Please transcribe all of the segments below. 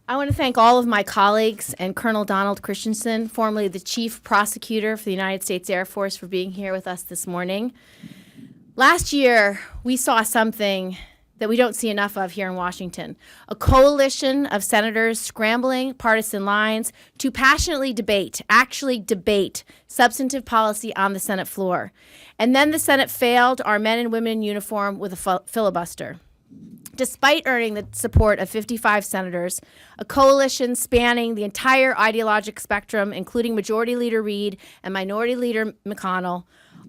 I want to thank all of my colleagues and Colonel Donald Christensen, formerly the Chief Prosecutor for the United States Air Force, for being here with us this morning. Last year, we saw something that we don't see enough of here in Washington, a coalition of senators scrambling partisan lines to passionately actually debate substantive policy on the Senate floor. And then the Senate failed our men and women in uniform with a filibuster. Despite earning the support of 55 senators, a coalition spanning the entire ideologic spectrum, including Majority Leader Reid and Minority Leader McConnell,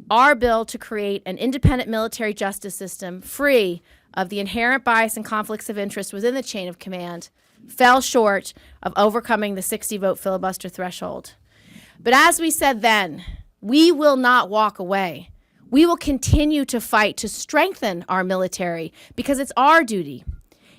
our bill to create an independent military justice system free of the inherent bias and conflicts of interest within the chain of command fell short of overcoming the 60-vote filibuster threshold. But as we said then, we will not walk away. We will continue to fight to strengthen our military because it's our duty.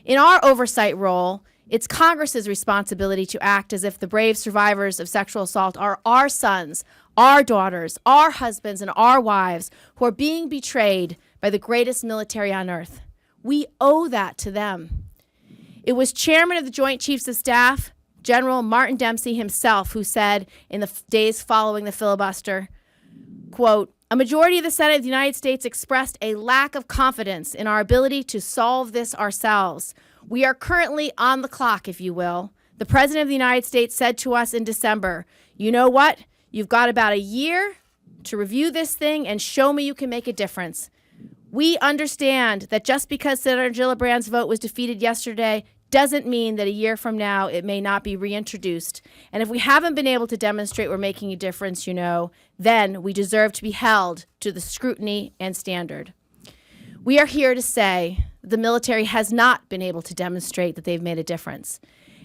In our oversight role, it's Congress's responsibility to act as if the brave survivors of sexual assault are our sons, our daughters, our husbands, and our wives who are being betrayed by the greatest military on earth. We owe that to them. It was Chairman of the Joint Chiefs of Staff, General Martin Dempsey himself, who said in the days following the filibuster, quote, "A majority of the Senate of the United States expressed a lack of confidence in our ability to solve this ourselves. We are currently on the clock, if you will. The President of the United States said to us in December, you know what? You've got about a year to review this thing and show me you can make a difference. We understand that just because Senator Gillibrand's vote was defeated yesterday doesn't mean that a year from now it may not be reintroduced. And if we haven't been able to demonstrate we're making a difference, then we deserve to be held to the scrutiny and standard." We are here to say the military has not been able to demonstrate that they've made a difference.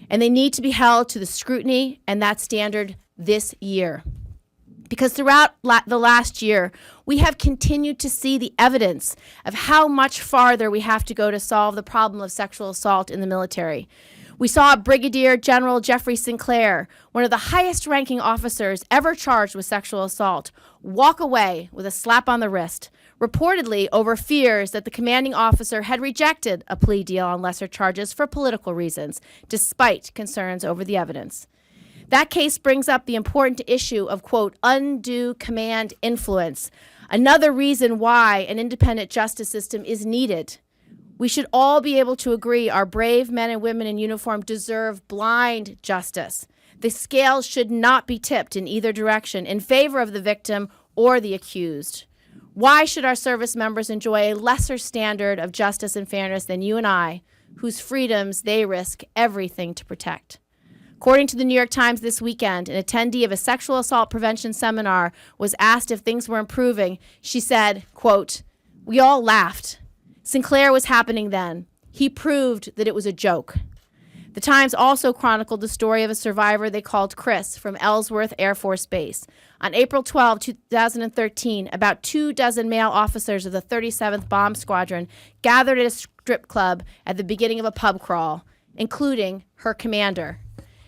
And they need to be held to the scrutiny and that standard this year. Because throughout the last year, we have continued to see the evidence of how much farther we have to go to solve the problem of sexual assault in the military. We saw Brigadier General Jeffrey Sinclair, one of the highest-ranking officers ever charged with sexual assault, walk away with a slap on the wrist, reportedly over fears that the commanding officer had rejected a plea deal on lesser charges for political reasons, despite concerns over the evidence. That case brings up the important issue of, quote, undue command influence, another reason why an independent justice system is needed. We should all be able to agree our brave men and women in uniform deserve blind justice. The scales should not be tipped in either direction in favor of the victim or the accused. Why should our service members enjoy a lesser standard of justice and fairness than you and I, whose freedoms they risk everything to protect? According to the New York Times this weekend, an attendee of a sexual assault prevention seminar was asked if things were improving. She said, quote, "We all laughed. Sinclair was happening then. He proved that it was a joke." The Times also chronicled the story of a survivor they called Chris from Ellsworth Air Force Base. On April 12, 2013, about 24 male officers of the 37th Bomb Squadron gathered at a strip club at the beginning of a pub crawl, including her commander.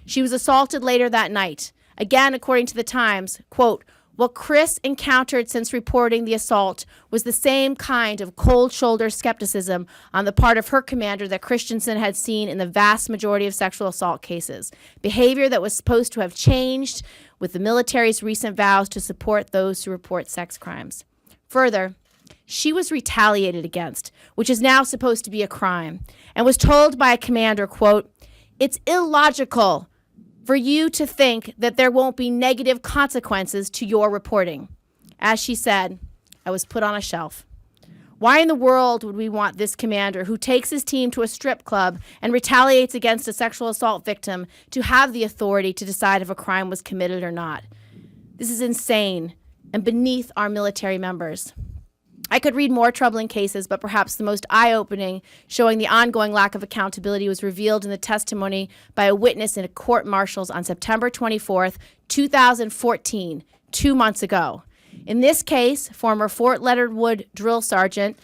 She was assaulted later that night. Again, according to the Times, quote, "What Chris encountered since reporting the assault was the same kind of cold-shoulder skepticism on the part of her commander that Christensen had seen in the vast majority of sexual assault cases, behavior that was supposed to have changed with the military's recent vows to support those who report sex crimes." Further, she was retaliated against, which is now supposed to be a crime, and was told by a commander, quote, "It's illogical for you to think that there won't be negative consequences to your reporting." As she said, "I was put on a shelf." Why in the world would we want this commander who takes his team to a strip club and retaliates against a sexual assault victim to have the authority to decide if a crime was committed or not? This is insane and beneath our military members. I could read more troubling cases, but perhaps the most eye-opening, showing the ongoing lack of accountability, was revealed in the testimony by a witness in a court-martials on September 24th, 2014, 2 months ago. In this case, former Fort Leonard Wood drill sergeant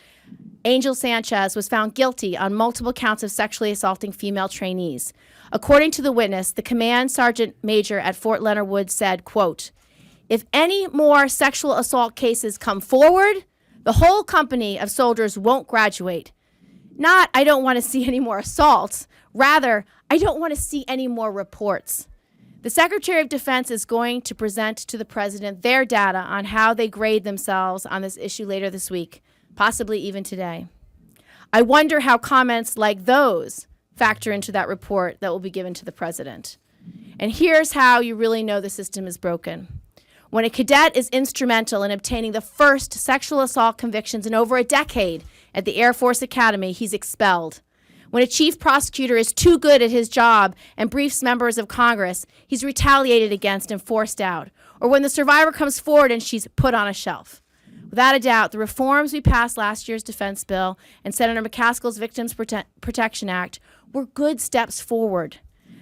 Angel Sanchez was found guilty on multiple counts of sexually assaulting female trainees. According to the witness, the command sergeant major at Fort Leonard Wood said, quote, "If any more sexual assault cases come forward, the whole company of soldiers won't graduate. Not, I don't want to see any more assaults. Rather, I don't want to see any more reports. The Secretary of Defense is going to present to the President their data on how they grade themselves on this issue later this week, possibly even today. I wonder how comments like those factor into that report that will be given to the President. And here's how you really know the system is broken. When a cadet is instrumental in obtaining the first sexual assault convictions in over a decade at the Air Force Academy, he's expelled. When a chief prosecutor is too good at his job and briefs members of Congress, he's retaliated against and forced out. Or when the survivor comes forward and she's put on a shelf. Without a doubt, the reforms we passed last year's defense bill and Senator McCaskill's Victims Protection Act were good steps forward.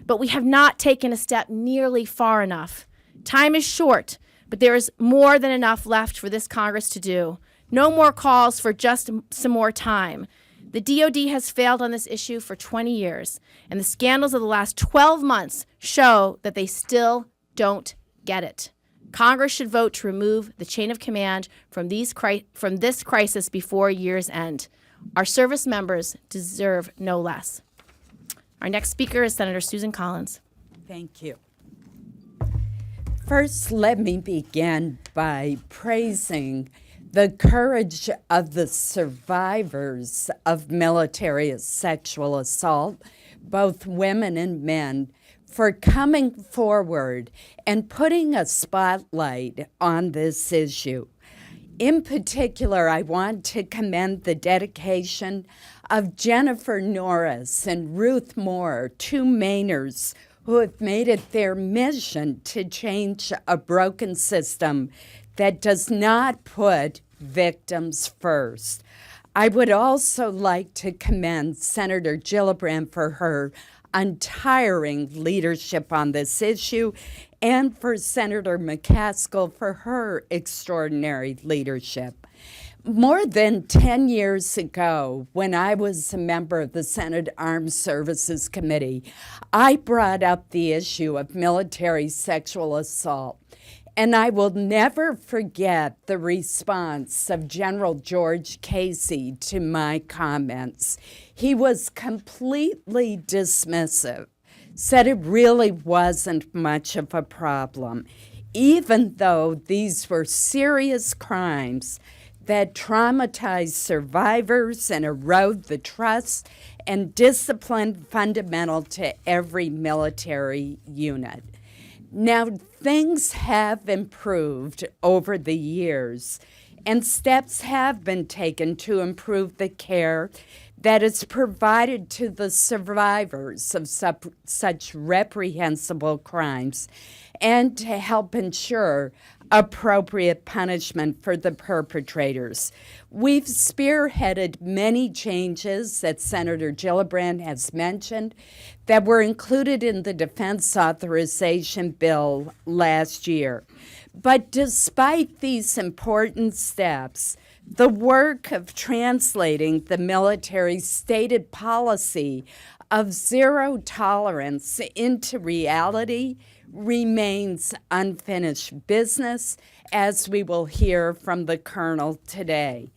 But we have not taken a step nearly far enough. Time is short, but there is more than enough left for this Congress to do. No more calls for just some more time. The DOD has failed on this issue for 20 years, and the scandals of the last 12 months show that they still don't get it. Congress should vote to remove the chain of command from this crisis before year's end. Our service members deserve no less. Our next speaker is Senator Susan Collins. Thank you. First, let me begin by praising the courage of the survivors of military sexual assault, both women and men, for coming forward and putting a spotlight on this issue. In particular, I want to commend the dedication of Jennifer Norris and Ruth Moore, two Mainers who have made it their mission to change a broken system that does not put victims first. I would also like to commend Senator Gillibrand for her untiring leadership on this issue and for Senator McCaskill for her extraordinary leadership. More than 10 years ago, when I was a member of the Senate Armed Services Committee, I brought up the issue of military sexual assault. And I will never forget the response of General George Casey to my comments. He was completely dismissive, said it really wasn't much of a problem, even though these were serious crimes that traumatize survivors and erode the trust and discipline fundamental to every military unit. Now, things have improved over the years, and steps have been taken to improve the care that is provided to the survivors of such reprehensible crimes and to help ensure appropriate punishment for the perpetrators. We've spearheaded many changes that Senator Gillibrand has mentioned that were included in the Defense Authorization Bill last year. But despite these important steps, the work of translating the military's stated policy of zero tolerance into reality remains unfinished business, as we will hear from the Colonel today.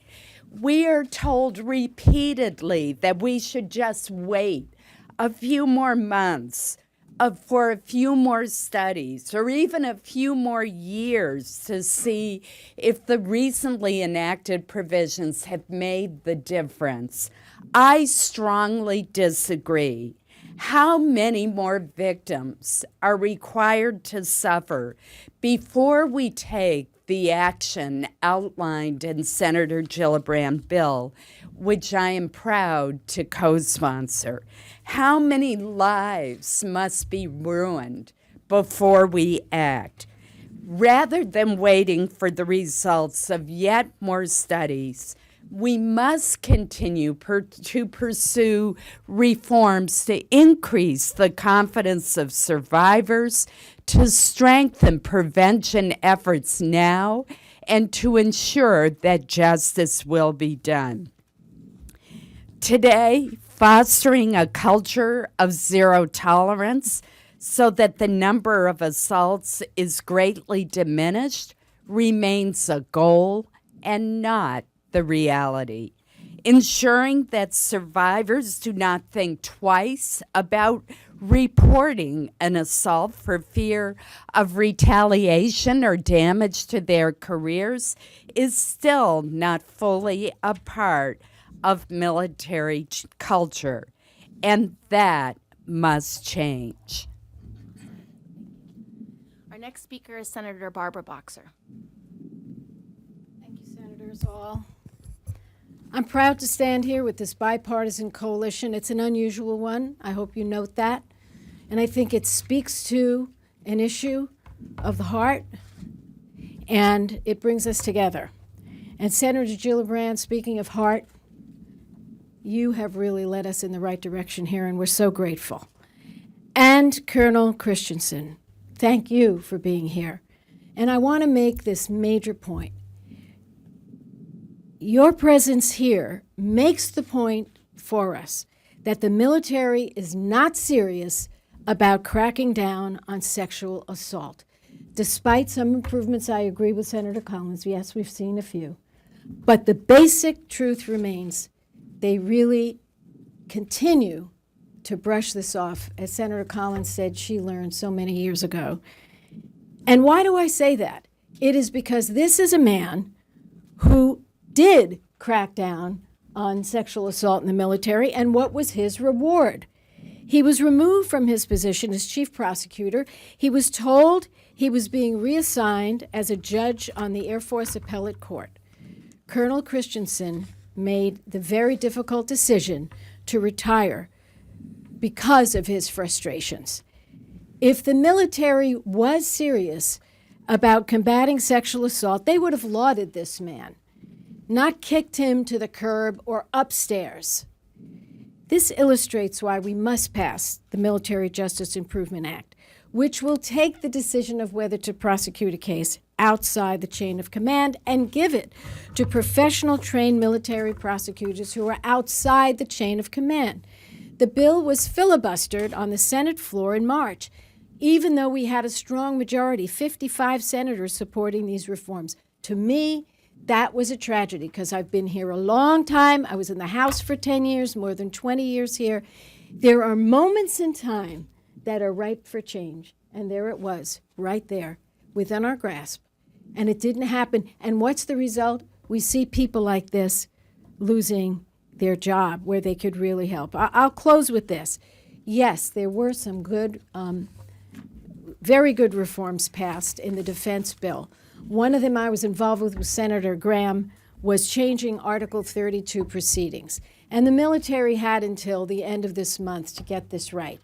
We are told repeatedly that we should just wait a few more months for a few more studies or even a few more years to see if the recently enacted provisions have made the difference. I strongly disagree. How many more victims are required to suffer before we take the action outlined in Senator Gillibrand's bill, which I am proud to co-sponsor? How many lives must be ruined before we act? Rather than waiting for the results of yet more studies, we must continue to pursue reforms to increase the confidence of survivors, to strengthen prevention efforts now, and to ensure that justice will be done. Today, fostering a culture of zero tolerance so that the number of assaults is greatly diminished remains a goal and not the reality. Ensuring that survivors do not think twice about reporting an assault for fear of retaliation or damage to their careers is still not fully a part of military culture, and that must change. Our next speaker is Senator Barbara Boxer. Thank you, Senators all. I'm proud to stand here with this bipartisan coalition. It's an unusual one. I hope you note that. And I think it speaks to an issue of the heart, and it brings us together. And Senator Gillibrand, speaking of heart, you have really led us in the right direction here, and we're so grateful. And Col Christensen, thank you for being here. And I want to make this major point. Your presence here makes the point for us that the military is not serious about cracking down on sexual assault. Despite some improvements, I agree with Senator Collins. Yes, we've seen a few. But the basic truth remains. They really continue to brush this off. As Senator Collins said, she learned so many years ago. And why do I say that? It is because this is a man who did crack down on sexual assault in the military, and what was his reward? He was removed from his position as chief prosecutor. He was told he was being reassigned as a judge on the Air Force Appellate Court. Col Christensen made the very difficult decision to retire because of his frustrations. If the military was serious about combating sexual assault, they would have lauded this man, not kicked him to the curb or upstairs. This illustrates why we must pass the Military Justice Improvement Act, which will take the decision of whether to prosecute a case outside the chain of command and give it to professional trained military prosecutors who are outside the chain of command. The bill was filibustered on the Senate floor in March, even though we had a strong majority, 55 senators supporting these reforms. To me, that was a tragedy because I've been here a long time. I was in the House for 10 years, more than 20 years here. There are moments in time that are ripe for change, and there it was, right there, within our grasp. And it didn't happen. And what's the result? We see people like this losing their job where they could really help. I'll close with this. Yes, there were some good, very good reforms passed in the defense bill. One of them I was involved with Senator Graham was changing Article 32 proceedings. And the military had until the end of this month to get this right.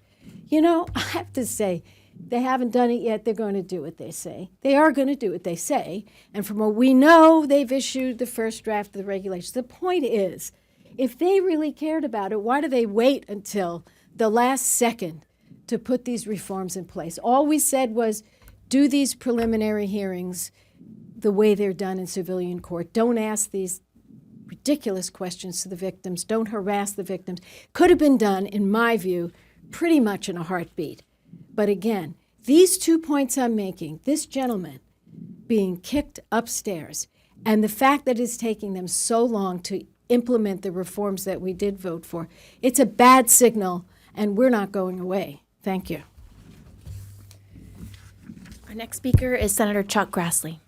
You know, I have to say, they haven't done it yet. They're going to do what they say. They are going to do what they say. And from what we know, they've issued the first draft of the regulations. The point is, if they really cared about it, why do they wait until the last second to put these reforms in place? All we said was, do these preliminary hearings the way they're done in civilian court. Don't ask these ridiculous questions to the victims. Don't harass the victims. Could have been done, in my view, pretty much in a heartbeat. But again, these 2 points I'm making, this gentleman being kicked upstairs, and the fact that it's taking them so long to implement the reforms that we did vote for, it's a bad signal, and we're not going away. Thank you. Our next speaker is Senator Chuck Grassley.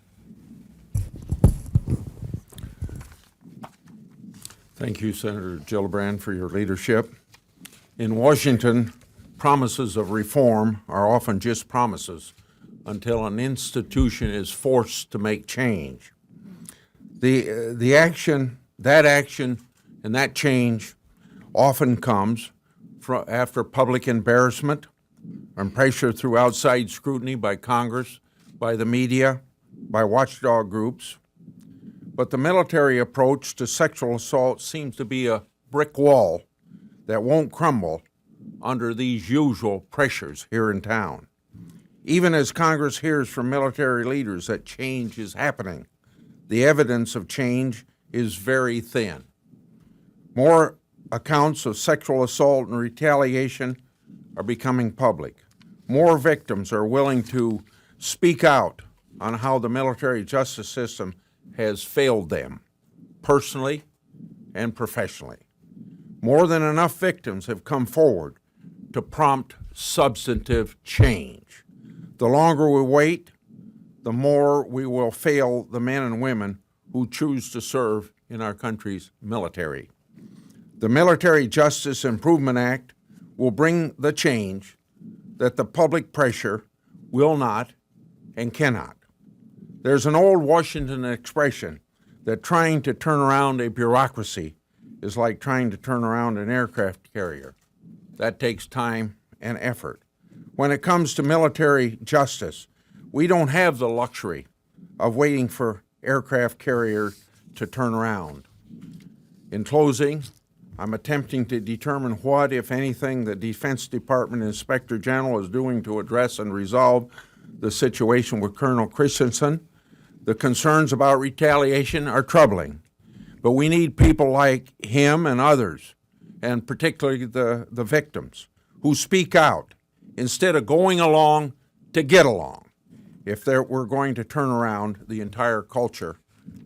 Thank you, Senator Gillibrand, for your leadership. In Washington, promises of reform are often just promises until an institution is forced to make change. The action, and that change often comes after public embarrassment and pressure through outside scrutiny by Congress, by the media, by watchdog groups. But the military approach to sexual assault seems to be a brick wall that won't crumble under these usual pressures here in town. Even as Congress hears from military leaders that change is happening, the evidence of change is very thin. More accounts of sexual assault and retaliation are becoming public. More victims are willing to speak out on how the military justice system has failed them, personally and professionally. More than enough victims have come forward to prompt substantive change. The longer we wait, the more we will fail the men and women who choose to serve in our country's military. The Military Justice Improvement Act will bring the change that the public pressure will not and cannot. There's an old Washington expression that trying to turn around a bureaucracy is like trying to turn around an aircraft carrier. That takes time and effort. When it comes to military justice, we don't have the luxury of waiting for aircraft carriers to turn around. In closing, I'm attempting to determine what, if anything, the Defense Department Inspector General is doing to address and resolve the situation with Col Christensen. The concerns about retaliation are troubling, but we need people like him and others, and particularly the victims, who speak out instead of going along to get along, if we're going to turn around the entire culture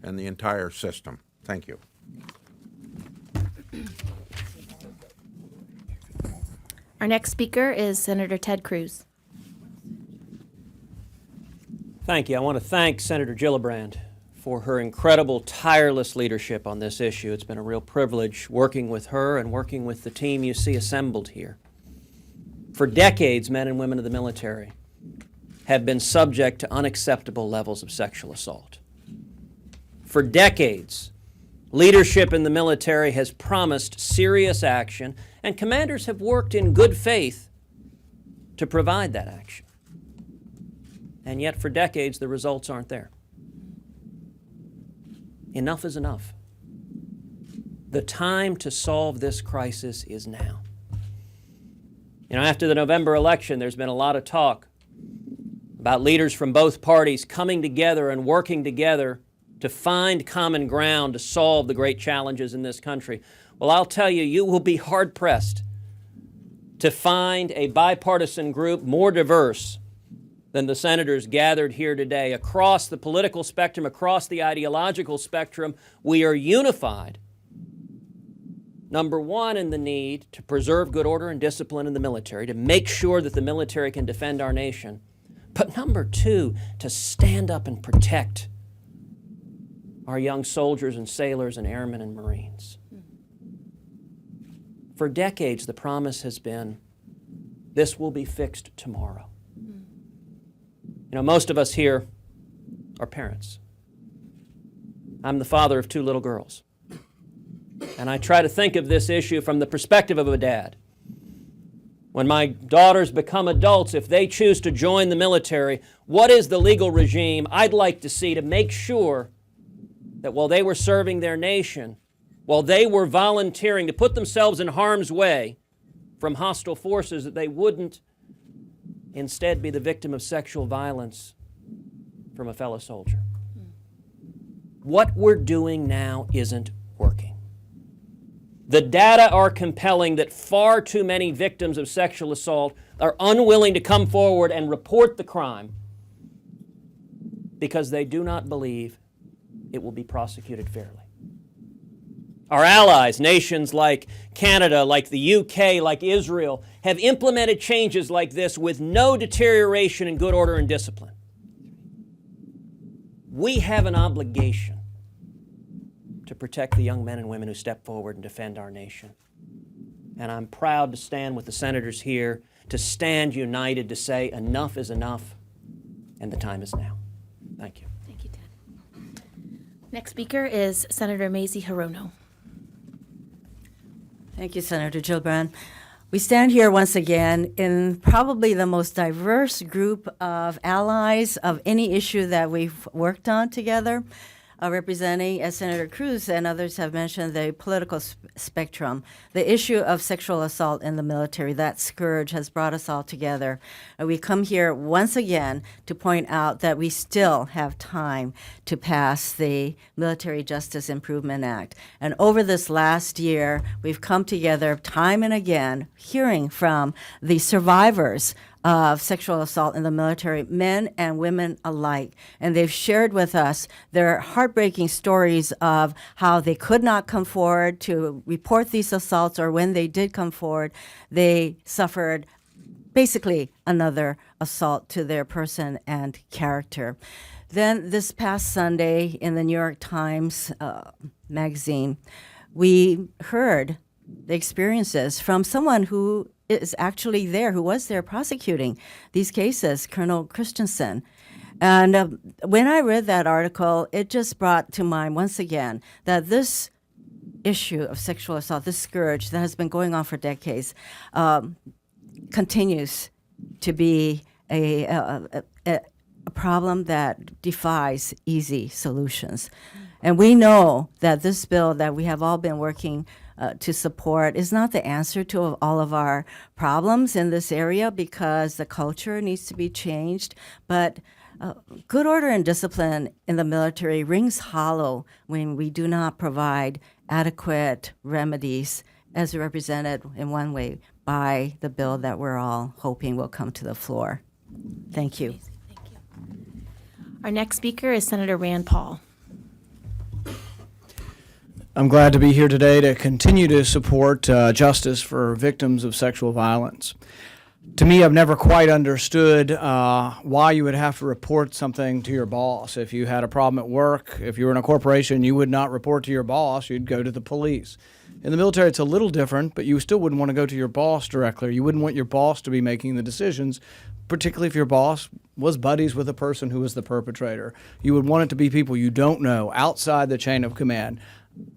and the entire system. Thank you. Our next speaker is Senator Ted Cruz. Thank you. I want to thank Senator Gillibrand for her incredible, tireless leadership on this issue. It's been a real privilege working with her and working with the team you see assembled here. For decades, men and women of the military have been subject to unacceptable levels of sexual assault. For decades, leadership in the military has promised serious action, and commanders have worked in good faith to provide that action. And yet, for decades, the results aren't there. Enough is enough. The time to solve this crisis is now. You know, after the November election, there's been a lot of talk about leaders from both parties coming together and working together to find common ground to solve the great challenges in this country. Well, I'll tell you, you will be hard-pressed to find a bipartisan group more diverse than the senators gathered here today. Across the political spectrum, across the ideological spectrum, we are unified. Number one, in the need to preserve good order and discipline in the military, to make sure that the military can defend our nation. But number two, to stand up and protect our young soldiers and sailors and airmen and Marines. For decades, the promise has been, this will be fixed tomorrow. You know, most of us here are parents. I'm the father of 2 little girls. And I try to think of this issue from the perspective of a dad. When my daughters become adults, if they choose to join the military, what is the legal regime I'd like to see to make sure that while they were serving their nation, while they were volunteering to put themselves in harm's way from hostile forces, that they wouldn't instead be the victim of sexual violence from a fellow soldier. What we're doing now isn't working. The data are compelling that far too many victims of sexual assault are unwilling to come forward and report the crime because they do not believe it will be prosecuted fairly. Our allies, nations like Canada, like the UK, like Israel, have implemented changes like this with no deterioration in good order and discipline. We have an obligation to protect the young men and women who step forward and defend our nation. And I'm proud to stand with the senators here, to stand united, to say enough is enough, and the time is now. Thank you. Thank you, Ted. Next speaker is Senator Mazie Hirono. Thank you, Senator Gillibrand. We stand here once again in probably the most diverse group of allies of any issue that we've worked on together, representing, as Senator Cruz and others have mentioned, the political spectrum. The issue of sexual assault in the military, that scourge, has brought us all together. And we come here once again to point out that we still have time to pass the Military Justice Improvement Act. And over this last year, we've come together time and again, hearing from the survivors of sexual assault in the military, men and women alike. And they've shared with us their heartbreaking stories of how they could not come forward to report these assaults, or when they did come forward, they suffered basically another assault to their person and character. Then this past Sunday in the New York Times magazine, we heard the experiences from someone who is actually there, who was there prosecuting these cases, Col Christensen. And when I read that article, it just brought to mind once again that this issue of sexual assault, this scourge that has been going on for decades, continues to be a problem that defies easy solutions. And we know that this bill that we have all been working to support is not the answer to all of our problems in this area, because the culture needs to be changed. But good order and discipline in the military rings hollow when we do not provide adequate remedies, as represented in one way by the bill that we're all hoping will come to the floor. Thank you. Thank you. Our next speaker is Senator Rand Paul. I'm glad to be here today to continue to support justice for victims of sexual violence. To me, I've never quite understood why you would have to report something to your boss. If you had a problem at work, if you were in a corporation, you would not report to your boss, you'd go to the police. In the military, it's a little different, but you still wouldn't want to go to your boss directly. You wouldn't want your boss to be making the decisions, particularly if your boss was buddies with a person who was the perpetrator. You would want it to be people you don't know, outside the chain of command.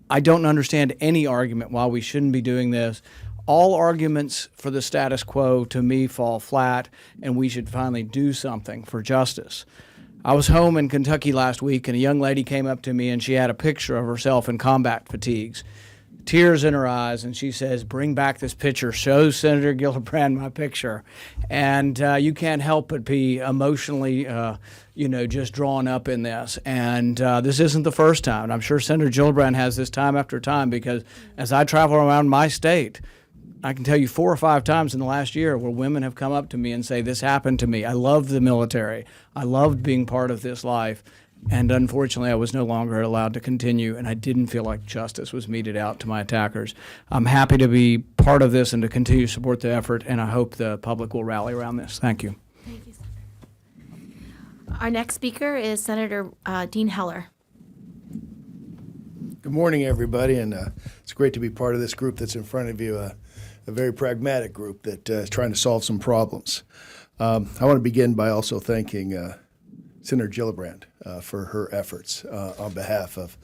I don't understand any argument why we shouldn't be doing this. All arguments for the status quo, to me, fall flat, and we should finally do something for justice. I was home in Kentucky last week, and a young lady came up to me, and she had a picture of herself in combat fatigues, tears in her eyes, and she says, "Bring back this picture. Show Senator Gillibrand my picture." And you can't help but be emotionally just drawn up in this. And this isn't the first time. I'm sure Senator Gillibrand has this time after time, because as I travel around my state, I can tell you 4 or 5 times in the last year where women have come up to me and say, "This happened to me. I loved the military. I loved being part of this life. And unfortunately, I was no longer allowed to continue, and I didn't feel like justice was meted out to my attackers." I'm happy to be part of this and to continue to support the effort, and I hope the public will rally around this. Thank you. Thank you, Senator. Our next speaker is Senator Dean Heller. Good morning, everybody, and it's great to be part of this group that's in front of you, a very pragmatic group that is trying to solve some problems. I want to begin by also thanking Senator Gillibrand for her efforts on behalf of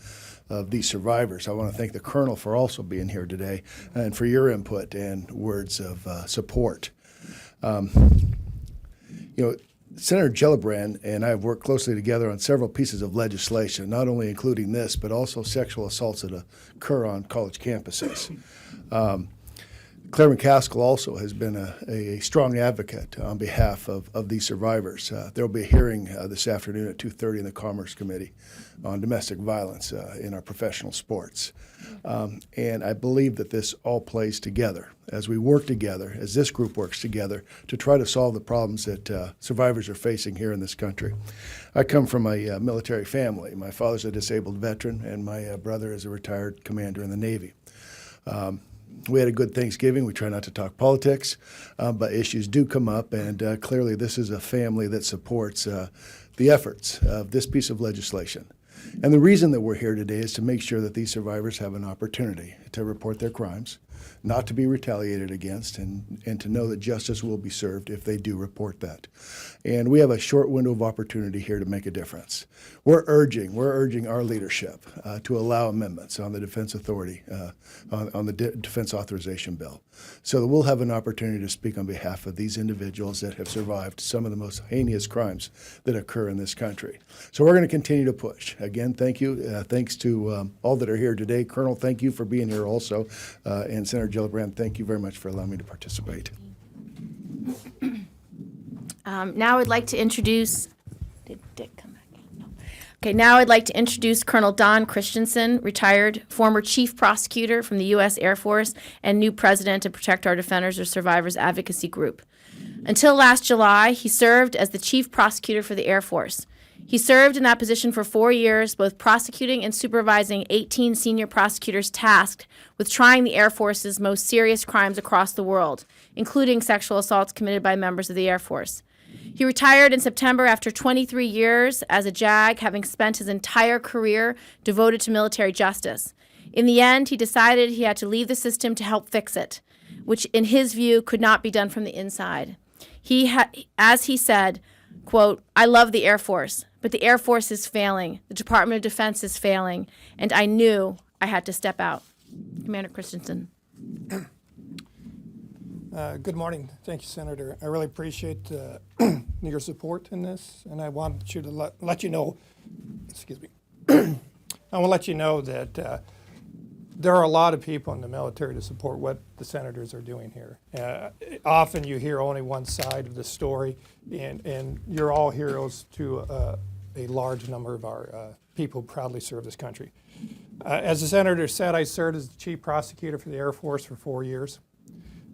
these survivors. I want to thank the Colonel for also being here today and for your input and words of support. Senator Gillibrand and I have worked closely together on several pieces of legislation, not only including this, but also sexual assaults that occur on college campuses. Claire McCaskill also has been a strong advocate on behalf of these survivors. There will be a hearing this afternoon at 2:30 in the Commerce Committee on domestic violence in our professional sports. And I believe that this all plays together as we work together, as this group works together to try to solve the problems that survivors are facing here in this country. I come from a military family. My father's a disabled veteran, and my brother is a retired commander in the Navy. We had a good Thanksgiving. We try not to talk politics, but issues do come up, and clearly this is a family that supports the efforts of this piece of legislation. And the reason that we're here today is to make sure that these survivors have an opportunity to report their crimes, not to be retaliated against, and to know that justice will be served if they do report that. And we have a short window of opportunity here to make a difference. We're urging our leadership to allow amendments on the Defense Authority, on the Defense Authorization Bill, so that we'll have an opportunity to speak on behalf of these individuals that have survived some of the most heinous crimes that occur in this country. So we're going to continue to push. Again, thank you. Thanks to all that are here today. Colonel, thank you for being here also. And Senator Gillibrand, thank you very much for allowing me to participate. Now I'd like to introduce. Did Dick come back? No. Okay, now I'd like to introduce Colonel Col Christensen, retired former Chief Prosecutor from the U.S. Air Force and new President of Protect Our Defenders or Survivors Advocacy Group. Until last July, he served as the Chief Prosecutor for the Air Force. He served in that position for 4 years, both prosecuting and supervising 18 senior prosecutors tasked with trying the Air Force's most serious crimes across the world, including sexual assaults committed by members of the Air Force. He retired in September after 23 years as a JAG, having spent his entire career devoted to military justice. In the end, he decided he had to leave the system to help fix it, which in his view could not be done from the inside. As he said, quote, "I love the Air Force, but the Air Force is failing, the Department of Defense is failing, and I knew I had to step out." Commander Christensen. Good morning. Thank you, Senator. I really appreciate your support in this, and I want you to let you know, excuse me, I want to let you know that there are a lot of people in the military to support what the senators are doing here. Often you hear only one side of the story, and you're all heroes to a large number of our people who proudly serve this country. As the senator said, I served as the Chief Prosecutor for the Air Force for 4 years.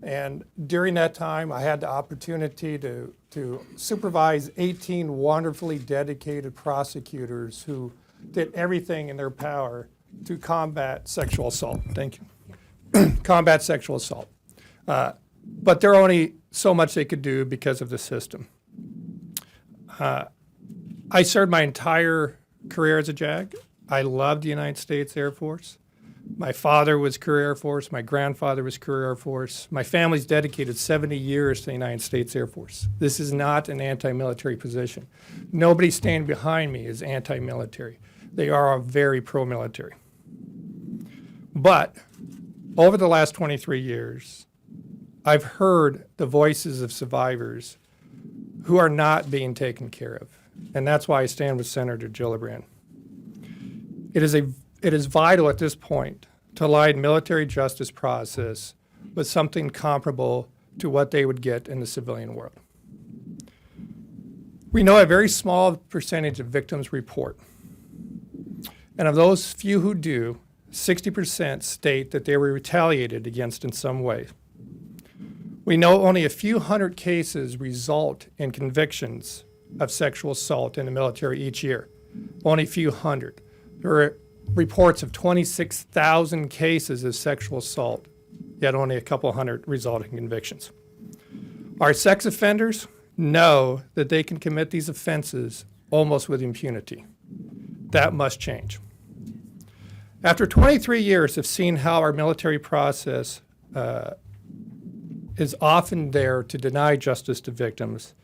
And during that time, I had the opportunity to supervise 18 wonderfully dedicated prosecutors who did everything in their power to combat sexual assault. Thank you. Combat sexual assault. But there are only so much they could do because of the system. I served my entire career as a JAG. I loved the United States Air Force. My father was career Air Force. My grandfather was career Air Force. My family's dedicated 70 years to the United States Air Force. This is not an anti-military position. Nobody standing behind me is anti-military. They are very pro-military. But over the last 23 years, I've heard the voices of survivors who are not being taken care of. And that's why I stand with Senator Gillibrand. It is vital at this point to align military justice process with something comparable to what they would get in the civilian world. We know a very small percentage of victims report. And of those few who do, 60% state that they were retaliated against in some way. We know only a few hundred cases result in convictions of sexual assault in the military each year. Only a few hundred. There are reports of 26,000 cases of sexual assault, yet only a couple hundred result in convictions. Our sex offenders know that they can commit these offenses almost with impunity. That must change. After 23 years of seeing how our military process is often there to deny justice to victims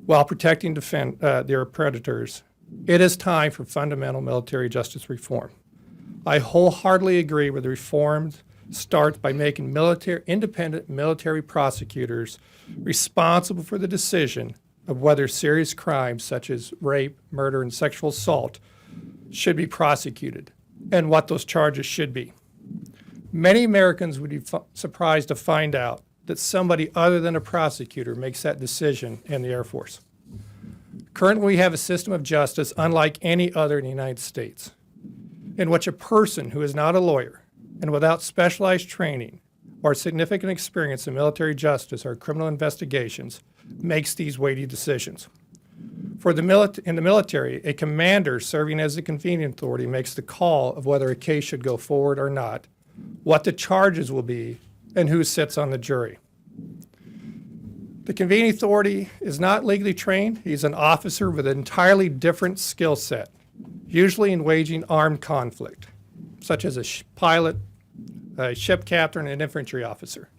while protecting their predators, it is time for fundamental military justice reform. I wholeheartedly agree with the reforms starts by making independent military prosecutors responsible for the decision of whether serious crimes such as rape, murder, and sexual assault should be prosecuted and what those charges should be. Many Americans would be surprised to find out that somebody other than a prosecutor makes that decision in the Air Force. Currently, we have a system of justice unlike any other in the United States, in which a person who is not a lawyer and without specialized training or significant experience in military justice or criminal investigations makes these weighty decisions. In the military, a commander serving as the convening authority makes the call of whether a case should go forward or not, what the charges will be, and who sits on the jury. The convening authority is not legally trained. He's an officer with an entirely different skill set, usually in waging armed conflict, such as a pilot, a ship captain, and an infantry officer.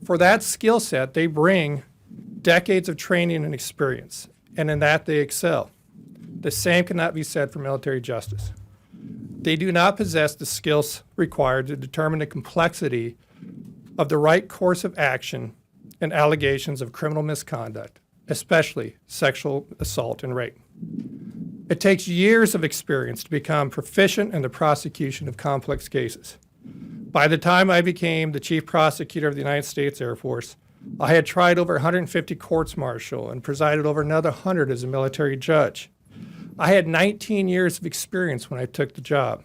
For that skill set, they bring decades of training and experience, and in that they excel. The same cannot be said for military justice. They do not possess the skills required to determine the complexity of the right course of action and allegations of criminal misconduct, especially sexual assault and rape. It takes years of experience to become proficient in the prosecution of complex cases. By the time I became the Chief Prosecutor of the United States Air Force, I had tried over 150 courts-martial and presided over another 100 as a military judge. I had 19 years of experience when I took the job,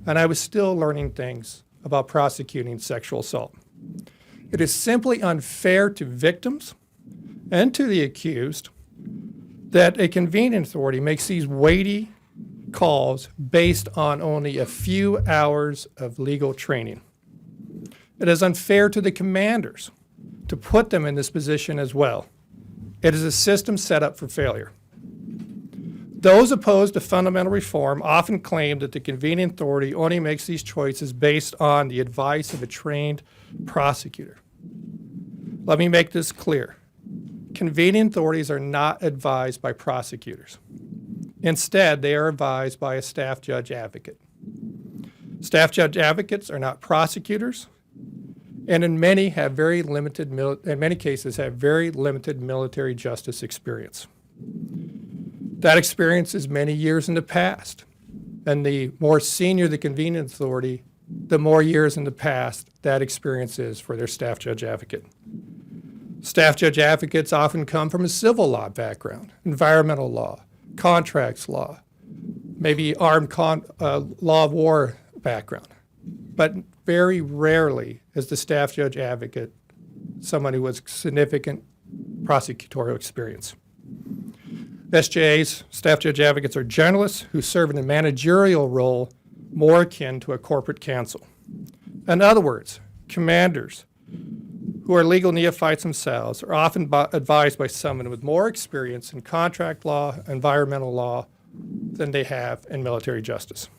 and I was still learning things about prosecuting sexual assault. It is simply unfair to victims and to the accused that a convening authority makes these weighty calls based on only a few hours of legal training. It is unfair to the commanders to put them in this position as well. It is a system set up for failure. Those opposed to fundamental reform often claim that the convening authority only makes these choices based on the advice of a trained prosecutor. Let me make this clear. Convening authorities are not advised by prosecutors. Instead, they are advised by a staff judge advocate. Staff judge advocates are not prosecutors, and in many cases have very limited military justice experience. That experience is many years in the past, and the more senior the convening authority, the more years in the past that experience is for their staff judge advocate. Staff judge advocates often come from a civil law background, environmental law, contracts law, maybe armed law of war background. But very rarely is the staff judge advocate someone who has significant prosecutorial experience. SJA's staff judge advocates are generalists who serve in a managerial role more akin to a corporate counsel. In other words, commanders who are legal neophytes themselves are often advised by someone with more experience in contract law, environmental law than they have in military justice.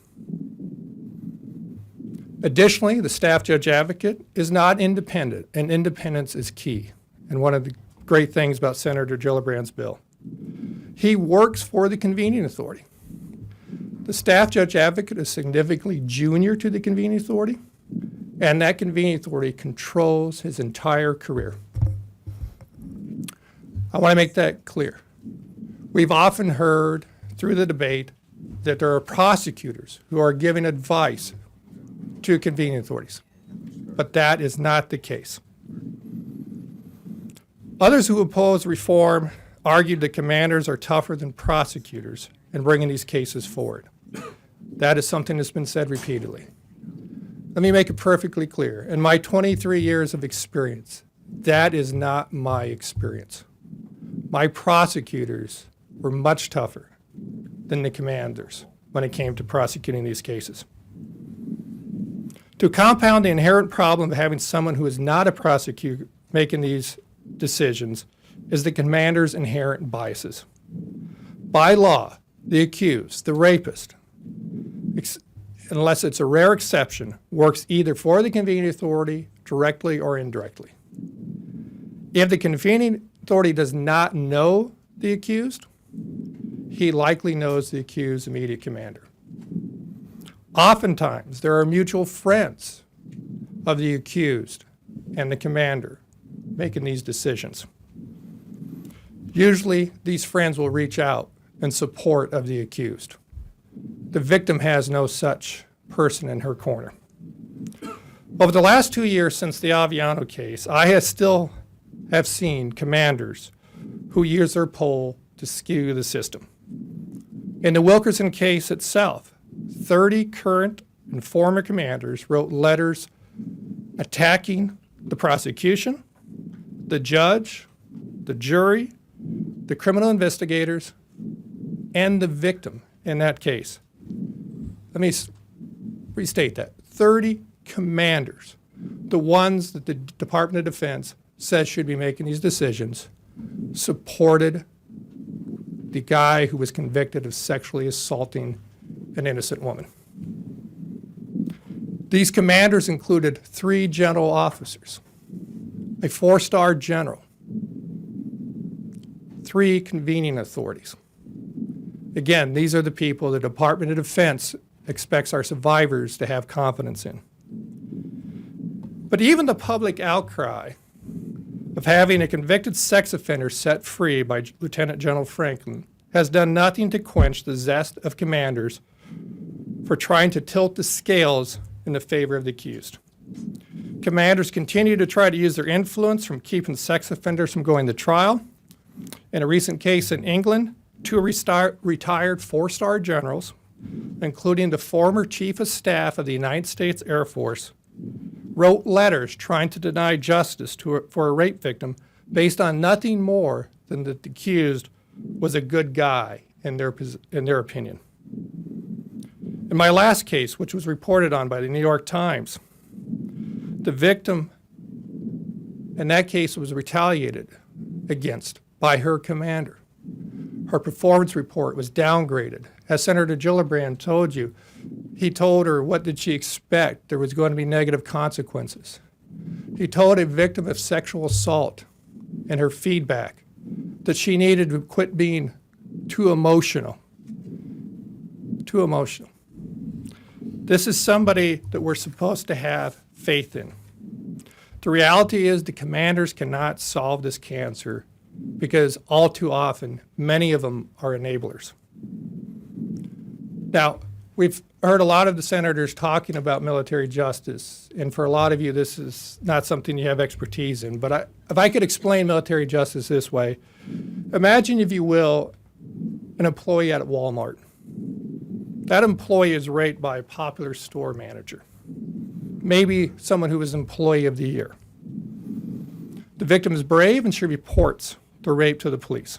Additionally, the staff judge advocate is not independent, and independence is key, and one of the great things about Senator Gillibrand's bill. He works for the convening authority. The staff judge advocate is significantly junior to the convening authority, and that convening authority controls his entire career. I want to make that clear. We've often heard through the debate that there are prosecutors who are giving advice to convening authorities, but that is not the case. Others who oppose reform argued that commanders are tougher than prosecutors in bringing these cases forward. That is something that's been said repeatedly. Let me make it perfectly clear. In my 23 years of experience, that is not my experience. My prosecutors were much tougher than the commanders when it came to prosecuting these cases. To compound the inherent problem of having someone who is not a prosecutor making these decisions is the commander's inherent biases. By law, the accused, the rapist, unless it's a rare exception, works either for the convening authority directly or indirectly. If the convening authority does not know the accused, he likely knows the accused's immediate commander. Oftentimes, there are mutual friends of the accused and the commander making these decisions. Usually, these friends will reach out in support of the accused. The victim has no such person in her corner. Over the last 2 years since the Aviano case, I have still seen commanders who use their poll to skew the system. In the Wilkerson case itself, 30 current and former commanders wrote letters attacking the prosecution, the judge, the jury, the criminal investigators, and the victim in that case. Let me restate that. 30 commanders, the ones that the Department of Defense says should be making these decisions, supported the guy who was convicted of sexually assaulting an innocent woman. These commanders included 3 general officers, a 4-star general, 3 convening authorities. Again, these are the people the Department of Defense expects our survivors to have confidence in. But even the public outcry of having a convicted sex offender set free by Lieutenant General Franklin has done nothing to quench the zest of commanders for trying to tilt the scales in the favor of the accused. Commanders continue to try to use their influence from keeping sex offenders from going to trial. In a recent case in England, 2 retired 4-star generals, including the former Chief of Staff of the United States Air Force, wrote letters trying to deny justice for a rape victim based on nothing more than that the accused was a good guy in their opinion. In my last case, which was reported on by the New York Times, the victim in that case was retaliated against by her commander. Her performance report was downgraded. As Senator Gillibrand told you, he told her what did she expect? There was going to be negative consequences. He told a victim of sexual assault in her feedback that she needed to quit being too emotional. Too emotional. This is somebody that we're supposed to have faith in. The reality is the commanders cannot solve this cancer because all too often, many of them are enablers. Now, we've heard a lot of the senators talking about military justice, and for a lot of you, this is not something you have expertise in, but if I could explain military justice this way, imagine, if you will, an employee at Walmart. That employee is rated by a popular store manager, maybe someone who was Employee of the Year. The victim is brave and she reports the rape to the police.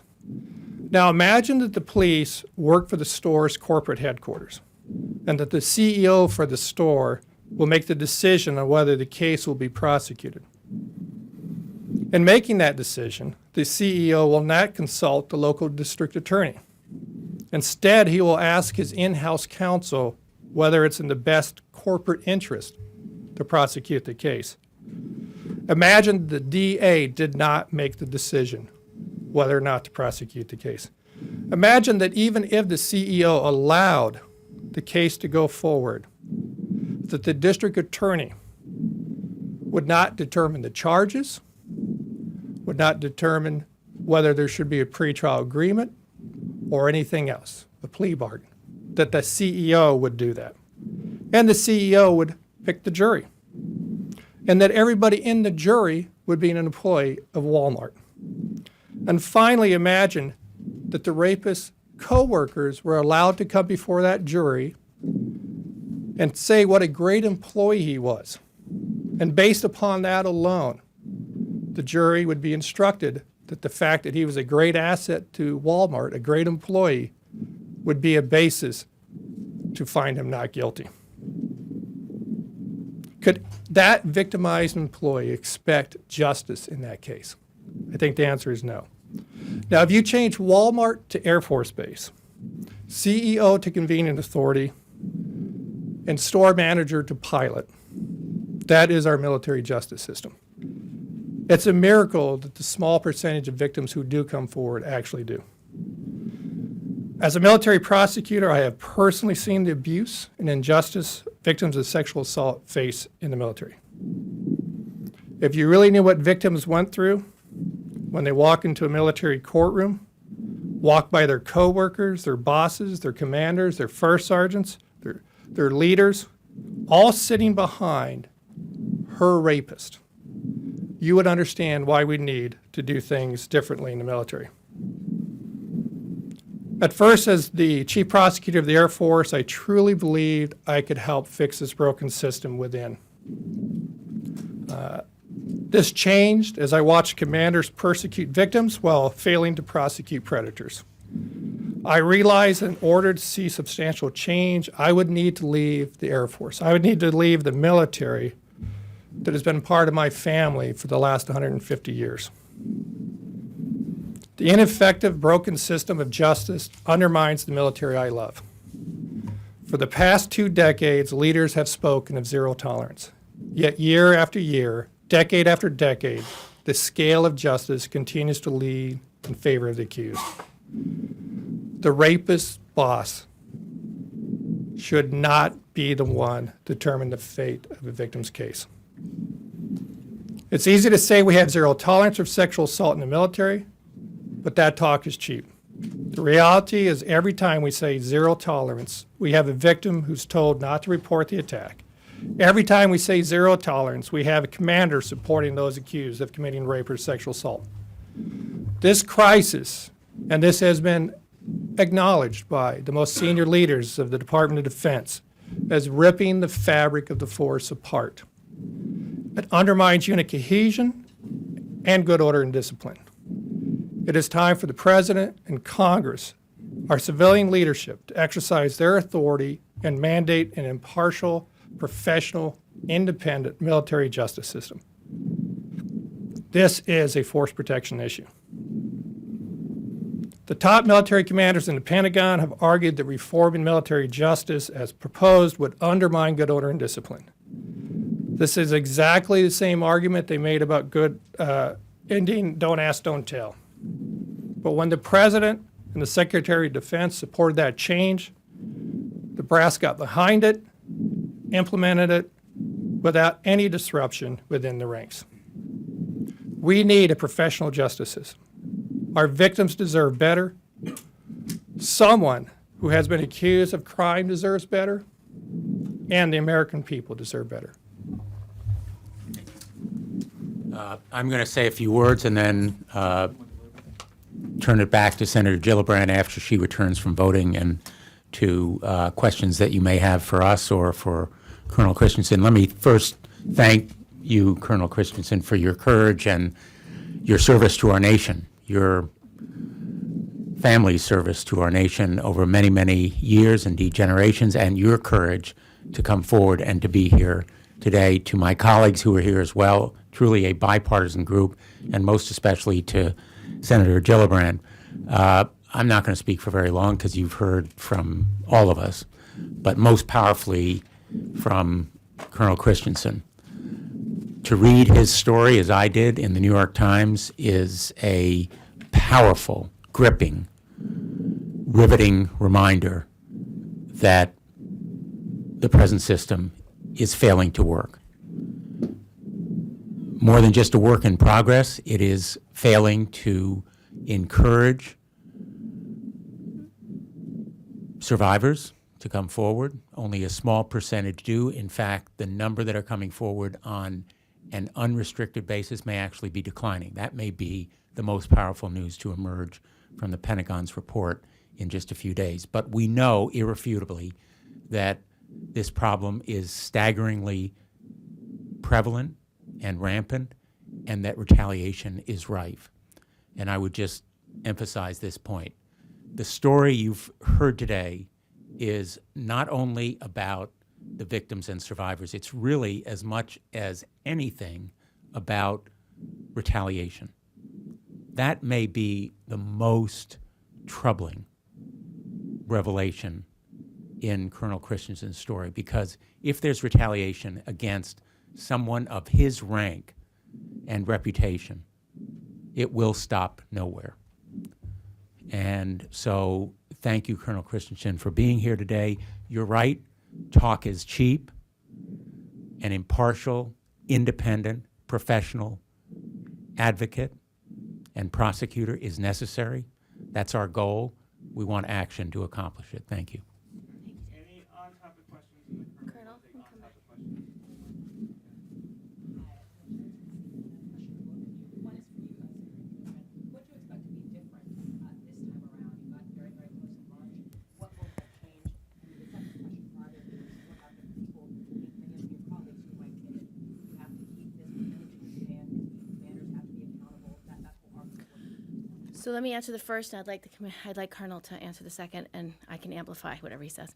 Now imagine that the police work for the store's corporate headquarters and that the CEO for the store will make the decision on whether the case will be prosecuted. In making that decision, the CEO will not consult the local district attorney. Instead, he will ask his in-house counsel whether it's in the best corporate interest to prosecute the case. Imagine the DA did not make the decision whether or not to prosecute the case. Imagine that even if the CEO allowed the case to go forward, that the district attorney would not determine the charges, would not determine whether there should be a pretrial agreement or anything else, a plea bargain, that the CEO would do that. And the CEO would pick the jury. And that everybody in the jury would be an employee of Walmart. And finally, imagine that the rapist's co-workers were allowed to come before that jury and say what a great employee he was. And based upon that alone, the jury would be instructed that the fact that he was a great asset to Walmart, a great employee, would be a basis to find him not guilty. Could that victimized employee expect justice in that case? I think the answer is no. Now, if you change Walmart to Air Force Base, CEO to convenient authority, and store manager to pilot, that is our military justice system. It's a miracle that the small percentage of victims who do come forward actually do. As a military prosecutor, I have personally seen the abuse and injustice victims of sexual assault face in the military. If you really knew what victims went through when they walk into a military courtroom, walk by their coworkers, their bosses, their commanders, their first sergeants, their leaders, all sitting behind her rapist, you would understand why we need to do things differently in the military. At first, as the Chief Prosecutor of the Air Force, I truly believed I could help fix this broken system within. This changed as I watched commanders persecute victims while failing to prosecute predators. I realized in order to see substantial change, I would need to leave the Air Force. I would need to leave the military that has been part of my family for the last 150 years. The ineffective, broken system of justice undermines the military I love. For the past 2 decades, leaders have spoken of zero tolerance. Yet year after year, decade after decade, the scale of justice continues to lead in favor of the accused. The rapist's boss should not be the one to determine the fate of a victim's case. It's easy to say we have zero tolerance for sexual assault in the military, but that talk is cheap. The reality is every time we say zero tolerance, we have a victim who's told not to report the attack. Every time we say zero tolerance, we have a commander supporting those accused of committing rape or sexual assault. This crisis, and this has been acknowledged by the most senior leaders of the Department of Defense, as ripping the fabric of the force apart. It undermines unit cohesion and good order and discipline. It is time for the President and Congress, our civilian leadership, to exercise their authority and mandate an impartial, professional, independent military justice system. This is a force protection issue. The top military commanders in the Pentagon have argued that reforming military justice as proposed would undermine good order and discipline. This is exactly the same argument they made about ending don't ask, don't tell. But when the President and the Secretary of Defense supported that change, the brass got behind it, implemented it without any disruption within the ranks. We need a professional justice system. Our victims deserve better. Someone who has been accused of crime deserves better, and the American people deserve better. I'm going to say a few words and then turn it back to Senator Gillibrand after she returns from voting and to questions that you may have for us or for Colonel Christensen. Let me first thank you, Colonel Christensen, for your courage and your service to our nation, your family's service to our nation over many, many years, indeed generations, and your courage to come forward and to be here today. To my colleagues who are here as well, truly a bipartisan group, and most especially to Senator Gillibrand. I'm not going to speak for very long because you've heard from all of us, but most powerfully from Colonel Christensen. To read his story, as I did in the New York Times, is a powerful, gripping, riveting reminder that the present system is failing to work. More than just a work in progress, it is failing to encourage survivors to come forward. Only a small percentage do. In fact, the number that are coming forward on an unrestricted basis may actually be declining. That may be the most powerful news to emerge from the Pentagon's report in just a few days. But we know irrefutably that this problem is staggeringly prevalent and rampant, and that retaliation is rife. And I would just emphasize this point. The story you've heard today is not only about the victims and survivors, it's really as much as anything about retaliation. That may be the most troubling revelation in Colonel Christensen's story, because if there's retaliation against someone of his rank and reputation, it will stop nowhere. And so thank you, Colonel Christensen, for being here today. You're right, talk is cheap. An impartial, independent, professional advocate and prosecutor is necessary. That's our goal. We want action to accomplish it. Thank you. Any on-topic questions? Colonel, you can come back. What do you expect to be different this time around? You got very, very close in March. What will have changed? And the second question prior to this, what happened to people, many of your colleagues who might get it? You have to keep this military stand. Commanders have to be accountable. That's what our support is. So let me answer the first, and I'd like Colonel to answer the second, and I can amplify whatever he says.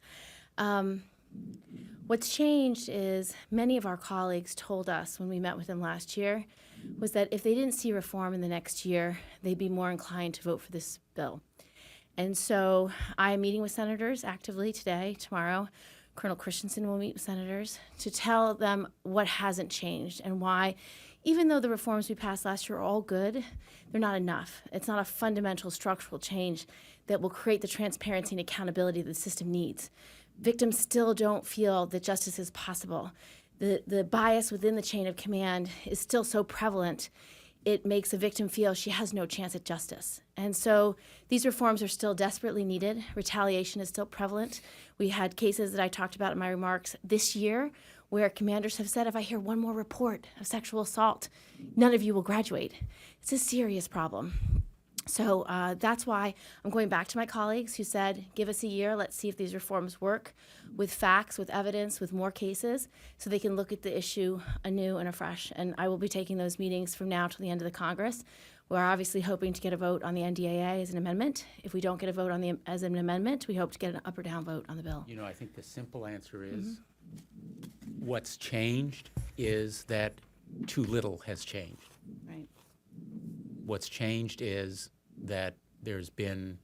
What's changed is many of our colleagues told us when we met with them last year was that if they didn't see reform in the next year, they'd be more inclined to vote for this bill. And so I'm meeting with senators actively today, tomorrow. Colonel Christensen will meet with senators to tell them what hasn't changed and why, even though the reforms we passed last year are all good, they're not enough. It's not a fundamental structural change that will create the transparency and accountability the system needs. Victims still don't feel that justice is possible. The bias within the chain of command is still so prevalent, it makes a victim feel she has no chance at justice. And so these reforms are still desperately needed. Retaliation is still prevalent. We had cases that I talked about in my remarks this year where commanders have said, if I hear one more report of sexual assault, none of you will graduate. It's a serious problem. So that's why I'm going back to my colleagues who said, give us a year, let's see if these reforms work with facts, with evidence, with more cases, so they can look at the issue anew and afresh. And I will be taking those meetings from now till the end of the Congress. We're obviously hoping to get a vote on the NDAA as an amendment. If we don't get a vote on as an amendment, we hope to get an up or down vote on the bill. You know, I think the simple answer is what's changed is that too little has changed. Right. What's changed is that there's been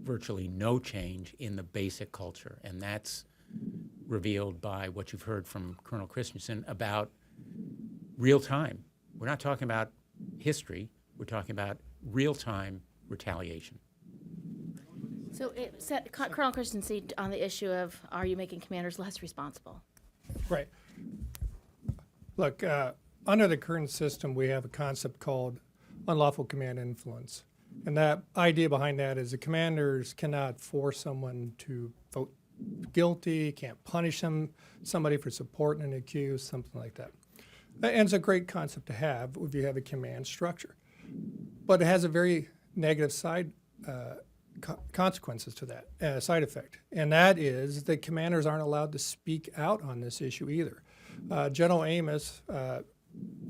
virtually no change in the basic culture, and that's revealed by what you've heard from Colonel Christensen about real time. We're not talking about history, we're talking about real-time retaliation. So Colonel Christensen, on the issue of are you making commanders less responsible? Right. Look, under the current system, we have a concept called unlawful command influence. And that idea behind that is the commanders cannot force someone to vote guilty, can't punish somebody for supporting an accused, something like that. And it's a great concept to have if you have a command structure. But it has a very negative side consequences to that, side effect. And that is that commanders aren't allowed to speak out on this issue either. General Amos,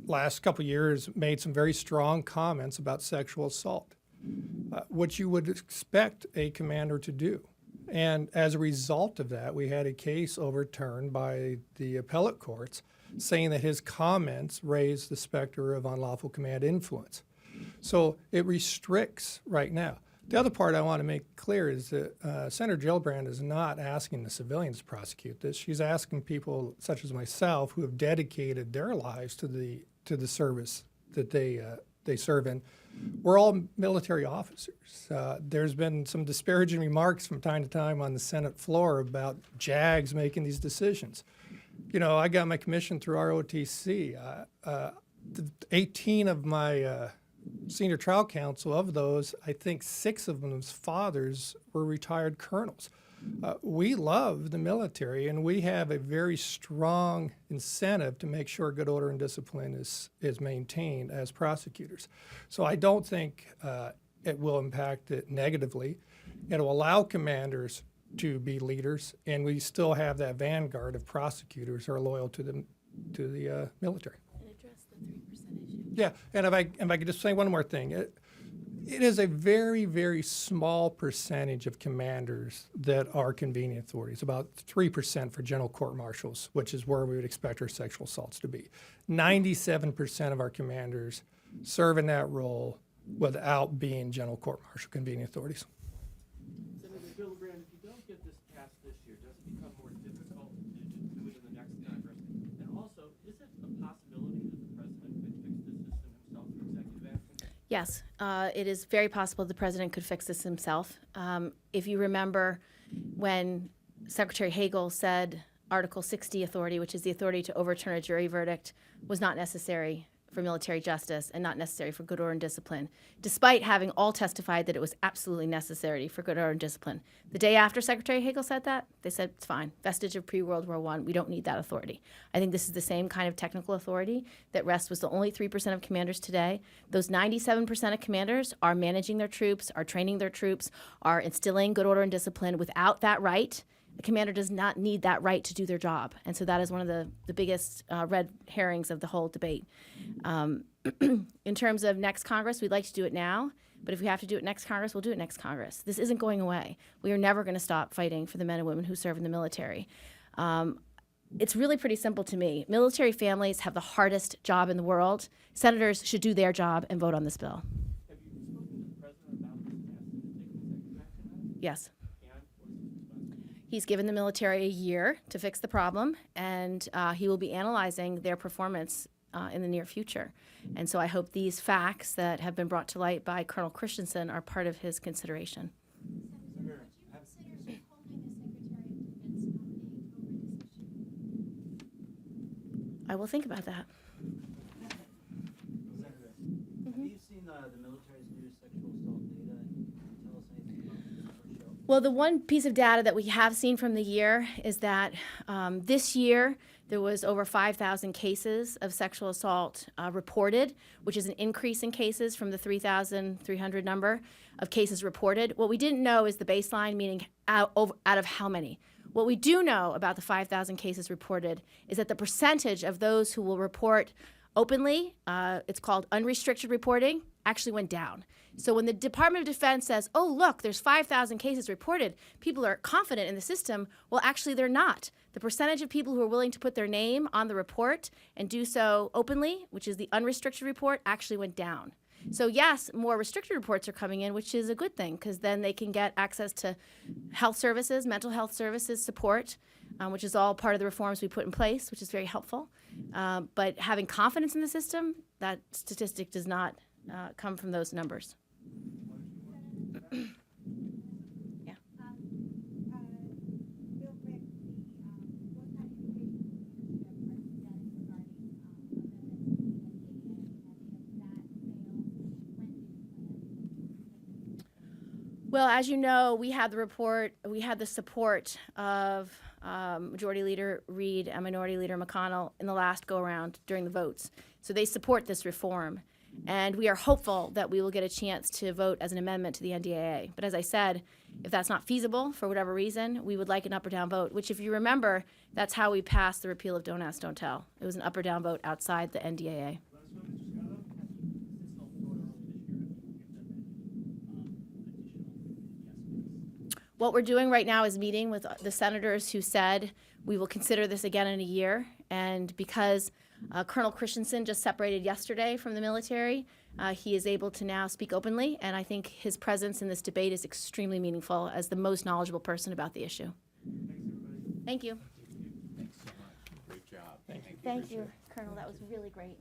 last couple years, made some very strong comments about sexual assault, which you would expect a commander to do. And as a result of that, we had a case overturned by the appellate courts saying that his comments raised the specter of unlawful command influence. So it restricts right now. The other part I want to make clear is that Senator Gillibrand is not asking the civilians to prosecute this. She's asking people such as myself who have dedicated their lives to the service that they serve in. We're all military officers. There's been some disparaging remarks from time to time on the Senate floor about JAGs making these decisions. You know, I got my commission through ROTC. 18 of my senior trial counsel, of those, I think 6 of them's fathers were retired colonels. We love the military, and we have a very strong incentive to make sure good order and discipline is maintained as prosecutors. So I don't think it will impact it negatively. It'll allow commanders to be leaders, and we still have that vanguard of prosecutors who are loyal to the military. And address the 3% issue. Yeah, and if I could just say one more thing. It is a very, very small percentage of commanders that are convening authorities, about 3% for general court-martials, which is where we would expect our sexual assaults to be. 97% of our commanders serve in that role without being general court-martial convening authorities. Senator Gillibrand, if you don't get this passed this year, does it become more difficult to do it in the next Congress? And also, is it a possibility that the president could fix this system himself through executive action? Yes, it is very possible the president could fix this himself. If you remember when Secretary Hagel said Article 60 authority, which is the authority to overturn a jury verdict, was not necessary for military justice and not necessary for good order and discipline, despite having all testified that it was absolutely necessary for good order and discipline. The day after Secretary Hagel said that, they said, it's fine, vestige of pre-World War I, we don't need that authority. I think this is the same kind of technical authority that rests with the only 3% of commanders today. Those 97% of commanders are managing their troops, are training their troops, are instilling good order and discipline. Without that right, the commander does not need that right to do their job. And so that is one of the biggest red herrings of the whole debate. In terms of next Congress, we'd like to do it now. But if we have to do it next Congress, we'll do it next Congress. This isn't going away. We are never going to stop fighting for the men and women who serve in the military. It's really pretty simple to me. Military families have the hardest job in the world. Senators should do their job and vote on this bill. Have you spoken to the president about this and asked him to take executive action on it? Yes. And what is his response? He's given the military a year to fix the problem, and he will be analyzing their performance in the near future. And so I hope these facts that have been brought to light by Colonel Christensen are part of his consideration. Senator, would you consider holding the Secretary of Defense nominee over this issue? I will think about that. Senator, have you seen the military's new sexual assault data? And can you tell us anything about this or show? Well, the one piece of data that we have seen from the year is that this year there was over 5,000 cases of sexual assault reported, which is an increase in cases from the 3,300 number of cases reported. What we didn't know is the baseline, meaning out of how many. What we do know about the 5,000 cases reported is that the percentage of those who will report openly, it's called unrestricted reporting, actually went down. So when the Department of Defense says, oh, look, there's 5,000 cases reported, people are confident in the system. Well, actually, they're not. The percentage of people who are willing to put their name on the report and do so openly, which is the unrestricted report, actually went down. So yes, more restricted reports are coming in, which is a good thing, because then they can get access to health services, mental health services support, which is all part of the reforms we put in place, which is very helpful. But having confidence in the system, that statistic does not come from those numbers. Yeah. Bill Rick, what kind of information leadership are you getting regarding amendments to the NDAA, and if that fails, when do you plan? Well, as you know, we had the support of Majority Leader Reid and Minority Leader McConnell in the last go-around during the votes. So they support this reform. And we are hopeful that we will get a chance to vote as an amendment to the NDAA. But as I said, if that's not feasible for whatever reason, we would like an up or down vote, which if you remember, that's how we passed the repeal of Don't Ask, Don't Tell. It was an up or down vote outside the NDAA. What we're doing right now is meeting with the senators who said we will consider this again in a year. And because Col Christensen just separated yesterday from the military, he is able to now speak openly. And I think his presence in this debate is extremely meaningful as the most knowledgeable person about the issue. Thank you. Thanks so much. Great job. Thank you, Colonel. That was really great.